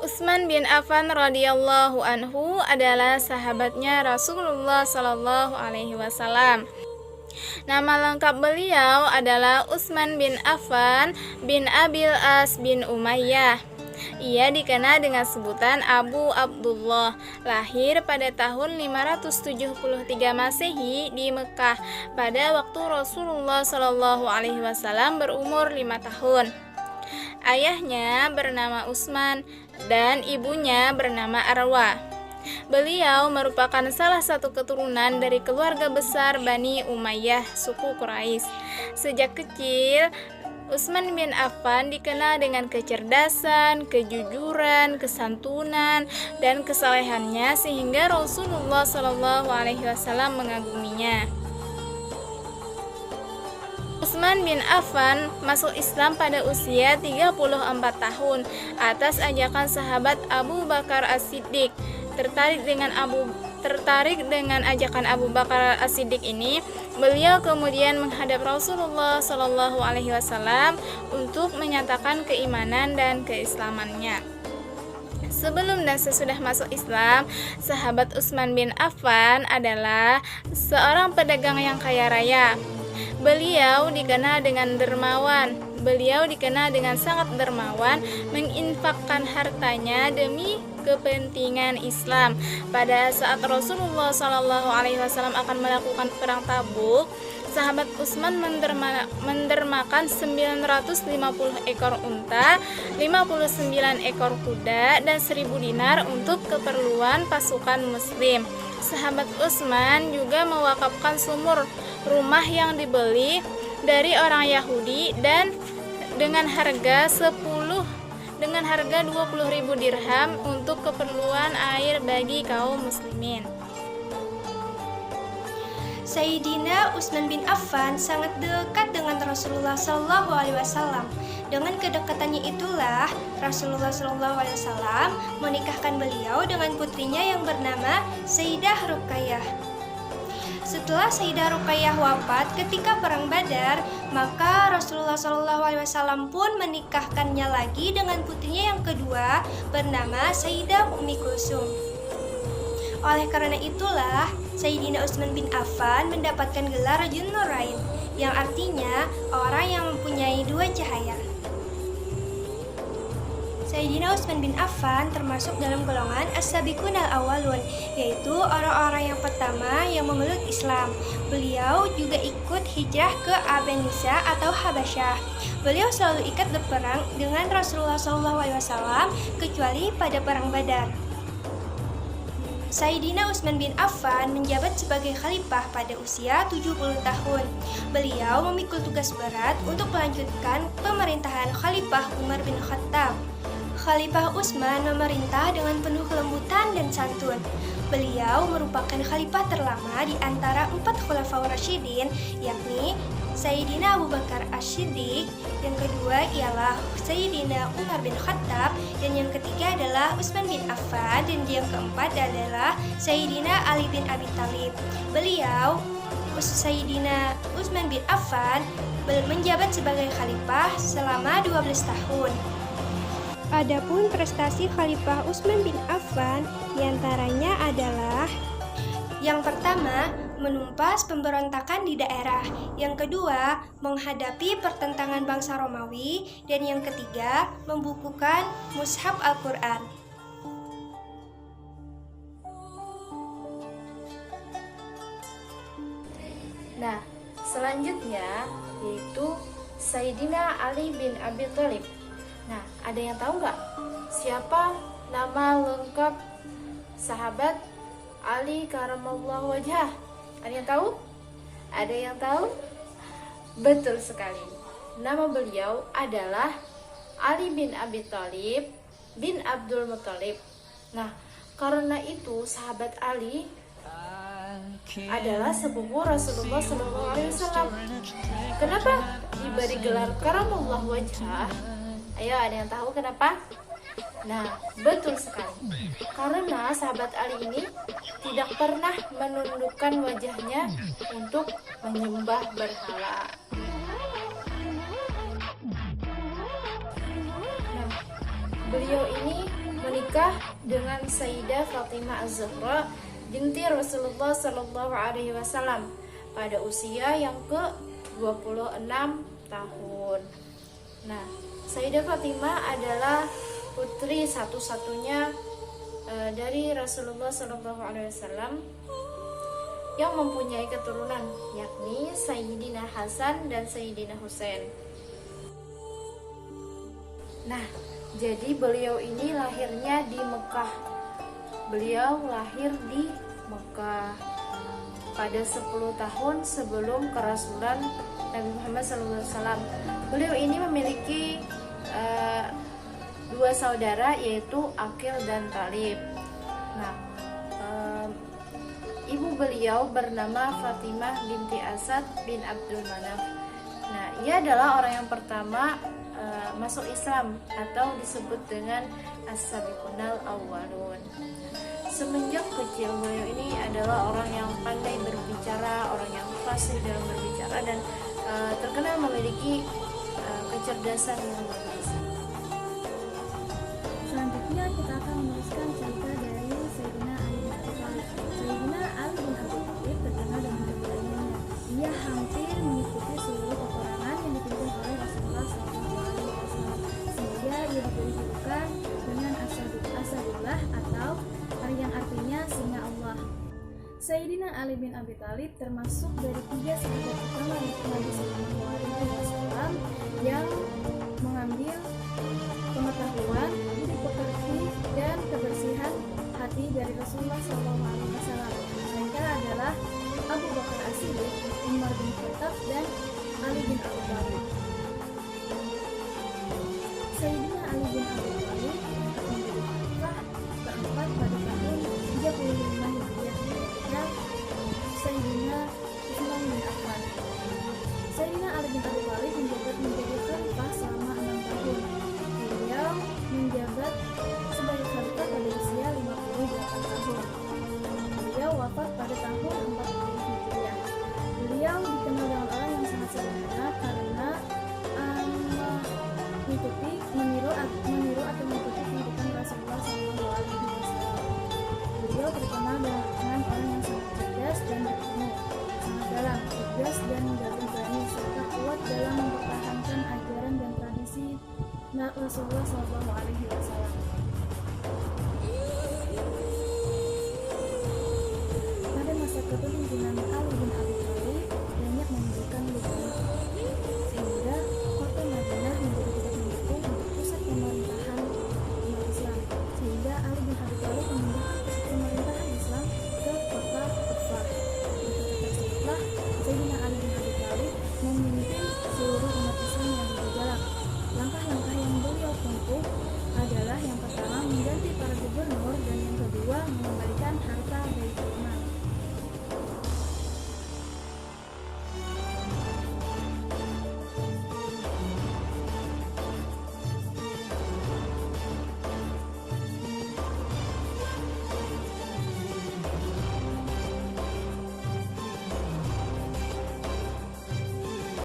Utsman bin Affan radhiyallahu anhu adalah sahabatnya Rasulullah Shallallahu alaihi wasallam. Nama lengkap beliau adalah Utsman bin Affan bin Abil As bin Umayyah. Ia dikenal dengan sebutan Abu Abdullah. Lahir pada tahun 573 Masehi di Mekah pada waktu Rasulullah Shallallahu alaihi wasallam berumur 5 tahun. Ayahnya bernama Utsman dan ibunya bernama Arwa. Beliau merupakan salah satu keturunan dari keluarga besar Bani Umayyah, suku Quraisy. Sejak kecil, Utsman bin Affan dikenal dengan kecerdasan, kejujuran, kesantunan, dan kesalehannya sehingga Rasulullah Shallallahu alaihi wasallam mengaguminya. Utsman bin Affan masuk Islam pada usia 34 tahun atas ajakan sahabat Abu Bakar As-Siddiq. Tertarik dengan ajakan Abu Bakar As-Siddiq ini, beliau kemudian menghadap Rasulullah Shallallahu alaihi wasallam untuk menyatakan keimanan dan keislamannya. Sebelum dan sesudah masuk Islam, sahabat Utsman bin Affan adalah seorang pedagang yang kaya raya. Beliau dikenal dengan dermawan. Beliau dikenal dengan sangat dermawan, menginfakkan hartanya demi kepentingan Islam. Pada saat Rasulullah Shallallahu alaihi wasallam akan melakukan perang Tabuk, sahabat Utsman mendermakan 950 ekor unta, 59 ekor kuda, dan 1000 dinar untuk keperluan pasukan muslim. Sahabat Utsman juga mewakafkan sumur rumah yang dibeli dari orang Yahudi dan dengan harga 20.000 dirham untuk keperluan air bagi kaum muslimin. Sayyidina Utsman bin Affan sangat dekat dengan Rasulullah Shallallahu alaihi wasallam. Dengan kedekatannya itulah Rasulullah Shallallahu alaihi wasallam menikahkan beliau dengan putrinya yang bernama Sayyidah Ruqayyah. Setelah Sayyidah Ruqayyah wafat ketika perang Badar, maka Rasulullah Shallallahu alaihi wasallam pun menikahkannya lagi dengan putrinya yang kedua bernama Sayyidah Ummi Kulsum. Oleh karena itulah Sayyidina Utsman bin Affan mendapatkan gelar Dzun-Nurain, yang artinya orang yang mempunyai dua cahaya. Sayyidina Utsman bin Affan termasuk dalam golongan as-sabiqun al-awwalun, yaitu orang-orang yang pertama yang memeluk Islam. Beliau juga ikut hijrah ke Abanisa atau Habasyah. Beliau selalu ikut berperang dengan Rasulullah SAW kecuali pada perang Badar. Sayyidina Utsman bin Affan menjabat sebagai khalifah pada usia 70 tahun. Beliau memikul tugas berat untuk melanjutkan pemerintahan Khalifah Umar bin Khattab. Khalifah Utsman memerintah dengan penuh kelembutan dan santun. Beliau merupakan khalifah terlama di antara 4 khulafaur rasyidin, yakni Sayyidina Abu Bakar As-Siddiq, yang kedua ialah Sayyidina Umar bin Khattab, dan yang ketiga adalah Utsman bin Affan, dan yang keempat adalah Sayyidina Ali bin Abi Thalib. Beliau, Sayyidina Utsman bin Affan, menjabat sebagai khalifah selama 12 tahun. Adapun prestasi Khalifah Utsman bin Affan diantaranya adalah: yang pertama, menumpas pemberontakan di daerah. Yang kedua, menghadapi pertentangan bangsa Romawi. Dan yang ketiga, membukukan mushaf Al-Quran. Nah, selanjutnya yaitu Sayyidina Ali bin Abi Thalib. Nah, ada yang tahu nggak siapa nama lengkap sahabat Ali karamallahu wajhah? Ada yang tahu? Ada yang tahu? Betul sekali. Nama beliau adalah Ali bin Abi Thalib bin Abdul Muthalib. Nah, karena itu sahabat Ali adalah sepupu Rasulullah SAW. Kenapa diberi gelar karamallahu wajhah? Ayo, ada yang tahu kenapa? Nah, betul sekali. Karena sahabat Ali ini tidak pernah menundukkan wajahnya untuk menyembah berhala. Nah, beliau ini menikah dengan Sayyidah Fatimah Az-Zahra binti Rasulullah Sallallahu Alaihi Wasallam pada usia yang ke-26 tahun. Nah, Sayyidah Fatimah adalah putri satu-satunya dari Rasulullah Sallallahu Alaihi Wasallam yang mempunyai keturunan, yakni Sayyidina Hasan dan Sayyidina Husain. Nah, jadi beliau ini lahirnya di Mekah. Beliau lahir di Mekah pada 10 tahun sebelum kerasulan Nabi Muhammad SAW. Beliau ini memiliki dua saudara, yaitu Aqil dan Talib. Nah, ibu beliau bernama Fatimah binti Asad bin Abdul Manaf. Nah, ia adalah orang yang pertama masuk Islam atau disebut dengan As-Sabiqunal Awwalun. Semenjak kecil beliau ini adalah orang yang pandai berbicara, orang yang fasih dalam berbicara dan terkenal memiliki kecerdasan yang luar biasa. Selanjutnya kita akan meneruskan cerita dari Sayyidina Ali bin Abi Thalib. Sayyidina Ali bin Abi Thalib terkenal dengan keberaniannya. Ia hampir mengikuti seluruh peperangan yang dipimpin oleh Rasulullah SAW, sehingga ia diberi julukan dengan Asadullah atau yang artinya singa Allah. Sayyidina Ali bin Abi Thalib termasuk dari 3 sahabat utama Nabi SAW yang mengambil pengetahuan, budi pekerti, dan kebersihan hati dari Rasulullah SAW. Mereka adalah Abu Bakar As-Siddiq, Umar bin Khattab, dan Ali bin Abi Thalib.